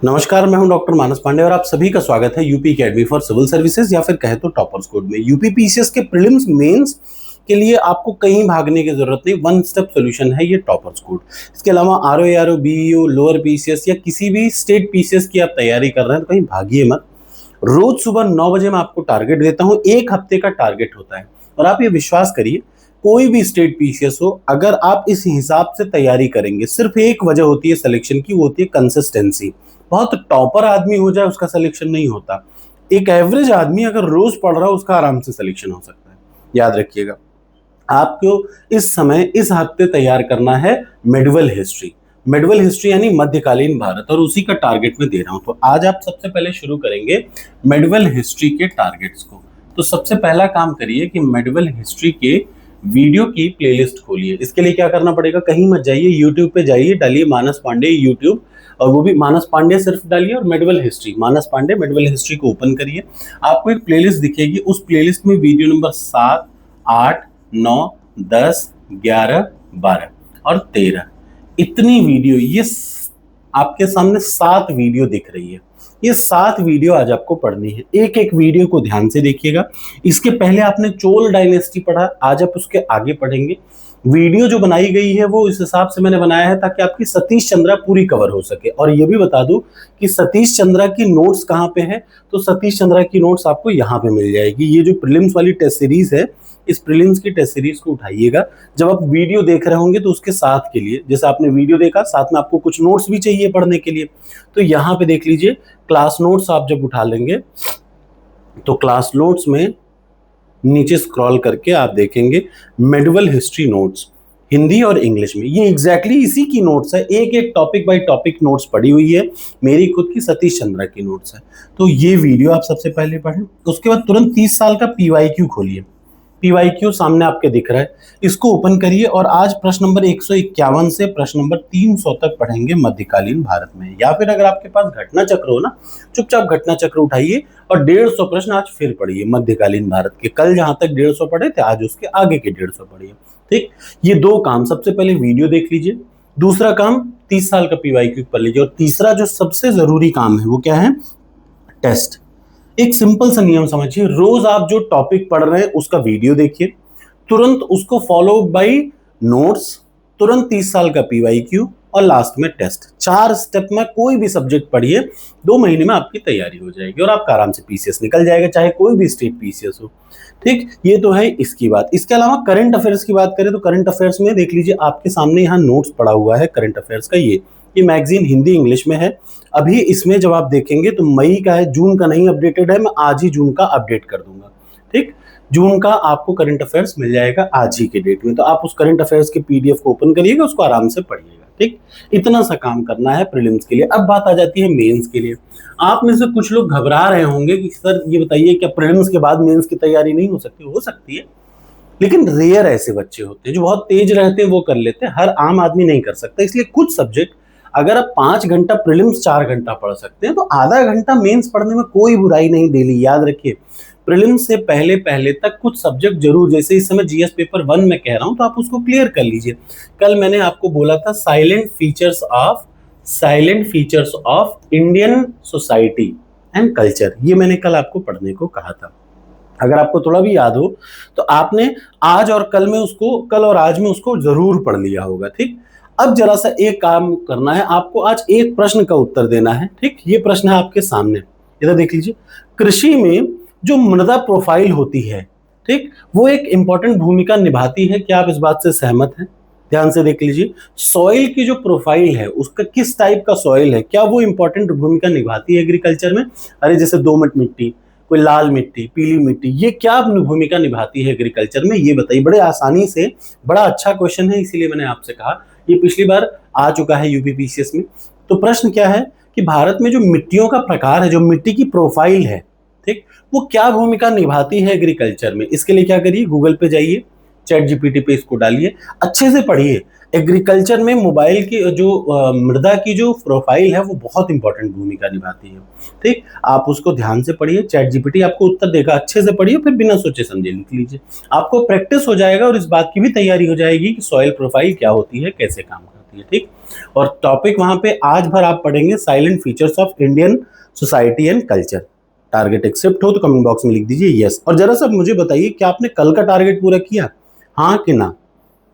नमस्कार, मैं हूं डॉक्टर मानस पांडे और आप सभी का स्वागत है UP academy for civil services या फिर कहे तो टॉपर्स कोड में। यूपी पीसीएस के प्रीलिम्स मेंस के लिए आपको कहीं भागने की जरूरत नहीं, वन स्टेप सॉल्यूशन है ये टॉपर्स कोड। इसके अलावा RO ARO BEO lower PCS या किसी भी स्टेट पीसीएस की आप तैयारी कर रहे हैं तो कहीं भागिए मत। रोज सुबह 9 बजे मैं आपको टारगेट देता हूं, एक हफ्ते का टारगेट होता है और आप ये विश्वास करिए कोई भी स्टेट पीसीएस हो, अगर आप इस हिसाब से तैयारी करेंगे, सिर्फ एक वजह होती है सिलेक्शन की, वो होती है कंसिस्टेंसी। बहुत टॉपर आदमी हो जाए उसका सिलेक्शन नहीं होता, एक एवरेज आदमी अगर रोज पढ़ रहा हो उसका आराम से सिलेक्शन हो सकता है। याद रखिएगा, आपको इस समय इस हफ्ते तैयार करना है मेडिवल हिस्ट्री। मेडिवल हिस्ट्री यानी मध्यकालीन भारत, और उसी का टारगेट मैं दे रहा हूं। तो आज आप सबसे पहले शुरू करेंगे मेडिवल हिस्ट्री के टारगेट्स को। तो सबसे पहला काम करिए कि मेडिवल हिस्ट्री के वीडियो की प्लेलिस्ट खोलिए। इसके लिए क्या करना पड़ेगा, कहीं मत जाइए, यूट्यूब पे जाइए, डालिए मानस पांडे यूट्यूब, और वो भी मानस पांडे सिर्फ डालिए और मेडिवल हिस्ट्री, मानस पांडे मेडिवल हिस्ट्री को ओपन करिए। आपको एक प्लेलिस्ट दिखेगी, उस प्लेलिस्ट में वीडियो नंबर 7, 8, 9, 10, 11, 12 और 13, इतनी वीडियो, ये आपके सामने 7 वीडियो दिख रही है। ये 7 वीडियो आज आपको पढ़नी है, एक एक वीडियो को ध्यान से देखिएगा। इसके पहले आपने चोल डायनेस्टी पढ़ा, आज आप उसके आगे पढ़ेंगे। वीडियो जो बनाई गई है वो इस हिसाब से मैंने बनाया है ताकि आपकी सतीश चंद्रा पूरी कवर हो सके। और ये भी बता दूं कि सतीश चंद्रा की नोट्स कहाँ पे है, तो सतीश चंद्रा की नोट्स आपको यहाँ पे मिल जाएगी। ये जो प्रीलिम्स वाली टेस्ट सीरीज है, इस प्रीलिम्स की टेस्ट सीरीज को उठाइएगा। जब आप वीडियो देख रहे होंगे तो उसके साथ के लिए, जैसे आपने वीडियो देखा, साथ में आपको कुछ नोट्स भी चाहिए पढ़ने के लिए, तो यहाँ पे देख लीजिए क्लास नोट्स। आप जब उठा लेंगे तो क्लास नोट्स में नीचे स्क्रॉल करके आप देखेंगे मेडिवल हिस्ट्री नोट्स, हिंदी और इंग्लिश में। ये एग्जैक्टली इसी की नोट्स है, एक एक टॉपिक बाय टॉपिक नोट्स पड़ी हुई है, मेरी खुद की सतीश चंद्रा की नोट्स है। तो ये वीडियो आप सबसे पहले पढ़ें। उसके बाद तुरंत 30 साल का पीवाईक्यू खोलिए। पीवाईक्यू सामने आपके दिख रहा है, इसको ओपन करिए और आज प्रश्न नंबर 151 से प्रश्न नंबर 300 तक पढ़ेंगे मध्यकालीन भारत में। या फिर अगर आपके पास घटना चक्र हो ना, चुपचाप घटना चक्र उठाइए और 150 प्रश्न आज फिर पढ़िए मध्यकालीन भारत के। कल जहां तक 150 पढ़े थे, आज उसके आगे के 150 पढ़िए। ठीक, ये 2 काम, सबसे पहले वीडियो देख लीजिए, दूसरा काम 30 साल का पीवाईक्यू पढ़ लीजिए, और तीसरा जो सबसे जरूरी काम है वो क्या है, टेस्ट। एक सिंपल सा नियम समझिए, रोज आप जो टॉपिक पढ़ रहे हैं उसका वीडियो देखिए, तुरंत उसको फॉलो बाय नोट्स, तुरंत 30 साल का पीवाईक्यू और लास्ट में टेस्ट। 4 स्टेप में कोई भी सब्जेक्ट पढ़िए, 2 महीने में आपकी तैयारी हो जाएगी और आपका आराम से पीसीएस निकल जाएगा, चाहे कोई भी स्टेट पीसीएस हो। ठीक, ये तो है इसकी बात। इसके अलावा करंट अफेयर्स की बात करें तो करंट अफेयर्स में देख लीजिए, आपके सामने यहाँ नोट्स पड़ा हुआ है करंट अफेयर्स का। ये मैगजीन हिंदी इंग्लिश में है। अभी इसमें जब आप देखेंगे तो मई का है, जून का नहीं अपडेटेड है, मैं आज ही जून का अपडेट कर दूंगा। ठीक, जून का आपको करंट अफेयर्स मिल जाएगा आज ही के डेट में। तो आप उस करंट अफेयर्स के पीडीएफ को ओपन करिएगा, उसको आराम से पढ़िएगा। ठीक, इतना सा काम करना है प्रीलिम्स के लिए। अब बात आ जाती है मेंस के लिए। आप में से कुछ लोग घबरा रहे होंगे कि सर ये बताइए, क्या प्रीलिम्स के बाद मेंस की तैयारी नहीं हो सकती? हो सकती है, लेकिन रेयर ऐसे बच्चे होते हैं जो बहुत तेज रहते हैं, वो कर लेते हैं। हर आम आदमी नहीं कर सकता। इसलिए कुछ सब्जेक्ट अगर आप 5 घंटा प्रीलिम्स 4 घंटा पढ़ सकते हैं, तो आधा घंटा मेंस पढ़ने में कोई बुराई नहीं डेली। याद रखिए, प्रीलिम्स से पहले पहले तक कुछ सब्जेक्ट जरूर, जैसे इस समय जीएस पेपर 1 में कह रहा हूं, तो आप उसको क्लियर कर लीजिए। कल मैंने आपको बोला था silent features of Indian society and culture, ये मैंने कल आपको पढ़ने को कहा था। अगर आपको थोड़ा भी याद हो तो आपने आज और कल और आज में उसको जरूर पढ़ लिया होगा। ठीक, अब जरा सा एक काम करना है आपको, आज एक प्रश्न का उत्तर देना है। ठीक, ये प्रश्न है आपके सामने, इधर देख लीजिए। कृषि में जो मृदा प्रोफाइल होती है, ठीक, वो एक इंपॉर्टेंट भूमिका निभाती है, क्या आप इस बात से सहमत हैं? ध्यान से देख लीजिए, सॉइल की जो प्रोफाइल है, उसका किस टाइप का सॉइल है, क्या वो इंपॉर्टेंट भूमिका निभाती है एग्रीकल्चर में? अरे जैसे दोमट मिट्टी, कोई लाल मिट्टी, पीली मिट्टी, ये क्या भूमिका निभाती है एग्रीकल्चर में, ये बताइए। बड़े आसानी से, बड़ा अच्छा क्वेश्चन है, इसीलिए मैंने आपसे कहा, ये पिछली बार आ चुका है यूपी पीसीएस में। तो प्रश्न क्या है कि भारत में जो मिट्टियों का प्रकार है, जो मिट्टी की प्रोफाइल है, ठीक, वो क्या भूमिका निभाती है एग्रीकल्चर में? इसके लिए क्या करिए, गूगल पे जाइए, चैट जीपीटी पे इसको डालिए, अच्छे से पढ़िए। एग्रीकल्चर में मोबाइल की जो मृदा की जो प्रोफाइल है, वो बहुत इंपॉर्टेंट भूमिका निभाती है। ठीक, आप उसको ध्यान से पढ़िए, चैट जीपीटी आपको उत्तर देगा, अच्छे से पढ़िए, फिर बिना सोचे समझे लिख लीजिए। आपको प्रैक्टिस हो जाएगा और इस बात की भी तैयारी हो जाएगी कि सॉइल प्रोफाइल क्या होती है, कैसे काम करती है। होती है, ठीक। और टॉपिक वहां पे आज भर आप पढ़ेंगे silent features of Indian society and culture. Target accept हो तो कमेंट बॉक्स में लिख दीजिए यस। और जरा सा मुझे बताइए कि आपने कल का टारगेट पूरा किया, हाँ कि ना।